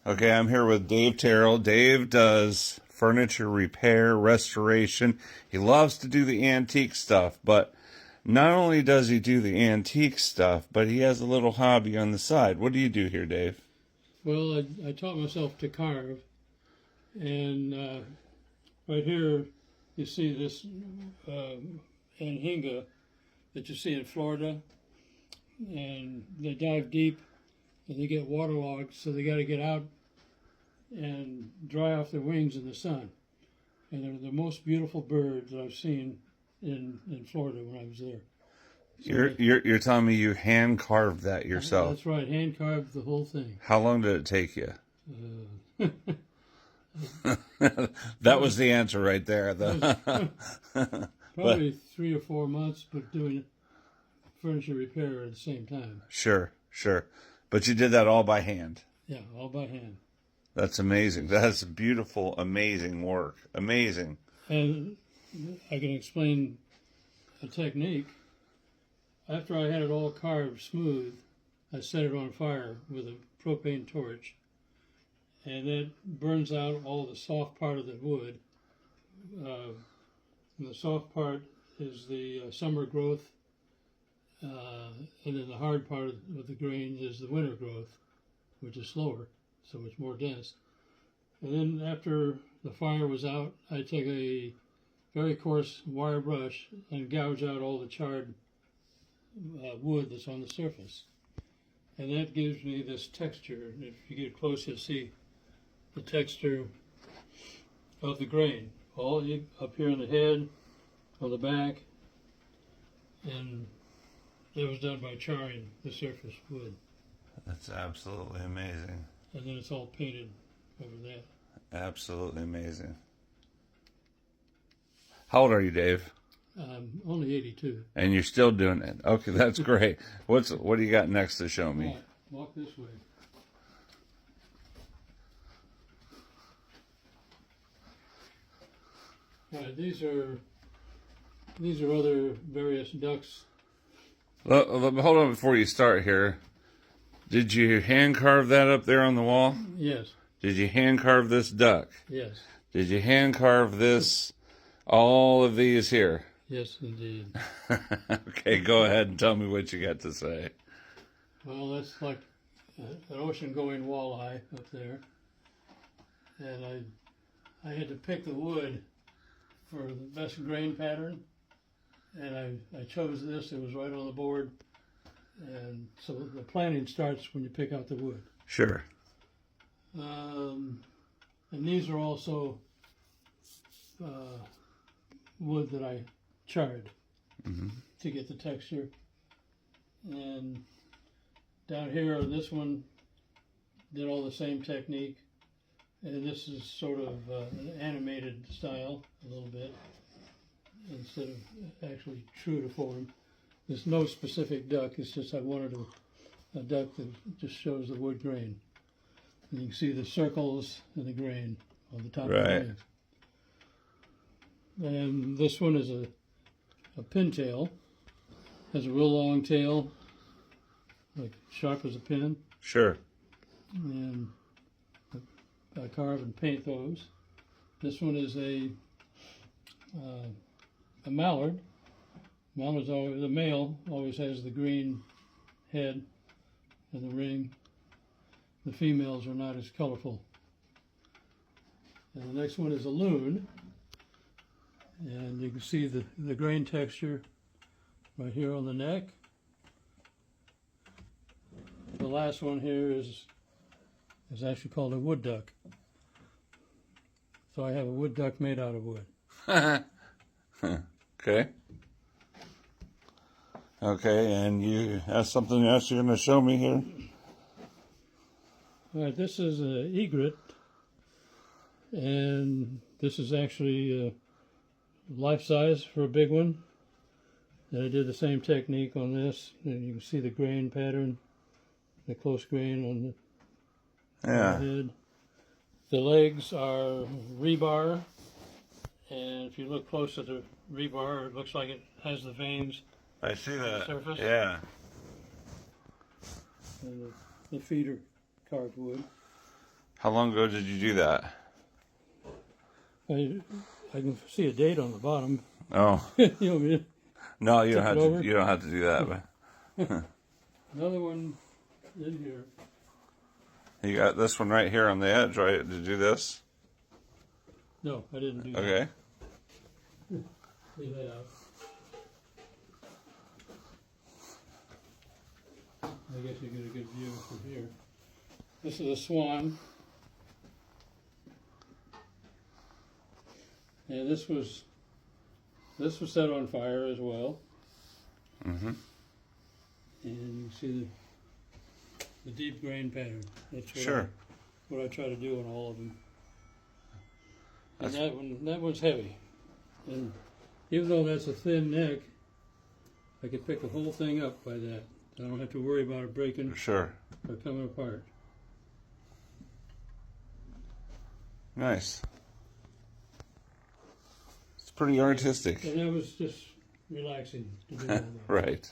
Okay, I'm here with Dave Terrill. Dave does furniture repair, restoration. He loves to do the antique stuff, but not only does he do the antique stuff, but he has a little hobby on the side. What do you do here, Dave? Well, I taught myself to carve, and right here you see this anhinga that you see in Florida, and they dive deep and they get waterlogged, so they got to get out and dry off their wings in the sun. And they're the most beautiful birds that I've seen in Florida when I was there. So You're telling me you hand carved that yourself? That's right, hand carved the whole thing. How long did it take you? Uh, That was the answer right there. Probably 3 or 4 months, but doing furniture repair at the same time. Sure. But you did that all by hand. Yeah, all by hand. That's amazing. That's beautiful, amazing work. Amazing. And I can explain a technique. After I had it all carved smooth, I set it on fire with a propane torch, and that burns out all the soft part of the wood. And the soft part is the summer growth, and then the hard part of the grain is the winter growth, which is slower, so it's more dense. And then after the fire was out, I take a very coarse wire brush and gouge out all the charred wood that's on the surface. And that gives me this texture. If you get close, you'll see the texture of the grain. All up here on the head, on the back, and that was done by charring the surface wood. That's absolutely amazing. And then it's all painted over that. Absolutely amazing. How old are you, Dave? Only 82. And you're still doing it. Okay, that's great. What do you got next to show me? Right, walk this way. Right, these are other various ducks. Hold on before you start here. Did you hand carve that up there on the wall? Yes. Did you hand carve this duck? Yes. Did you hand carve all of these here? Yes, indeed. Okay, go ahead and tell me what you got to say. Well, that's like an ocean-going walleye up there. And I had to pick the wood for the best grain pattern. And I chose this. It was right on the board. And so the planting starts when you pick out the wood. Sure. And these are also wood that I charred to get the texture. And down here, this one did all the same technique. And this is sort of an animated style, a little bit, instead of actually true to form. There's no specific duck, it's just I wanted a duck that just shows the wood grain. And you can see the circles and the grain on the top of the leaf. And this one is a pintail. Has a real long tail, like sharp as a pin. Sure. And I carve and paint those. This one is a mallard. Mallard's always, the male always has the green head and the ring. The females are not as colorful. And the next one is a loon. And you can see the grain texture right here on the neck. The last one here is actually called a wood duck. So I have a wood duck made out of wood. Okay. Okay, and you have something else you're going to show me here? All right, this is an egret, and this is actually life size for a big one. And I did the same technique on this, and you can see the grain pattern, the close grain on the head. The legs are rebar, and if you look close at the rebar, it looks like it has the veins. I see that. Surface. Yeah. And the feet are carved wood. How long ago did you do that? I can see a date on the bottom. Oh, You know, me no, you Tip don't have it to. over? You don't have to do that. But another one in here. you got this one right here on the edge, right? Did you do this? No, I didn't do that. Okay. Leave that out. I guess you get a good view from here. This is a swan. And this was set on fire as well. Mm-hmm. And you can see the deep grain pattern. That's what Sure. what I try to do on all of them. And That's- that one's heavy. And even though that's a thin neck, I can pick the whole thing up by that. I don't have to worry about it breaking Sure. or coming apart. Nice. It's pretty artistic. And that was just relaxing to do all that. Right.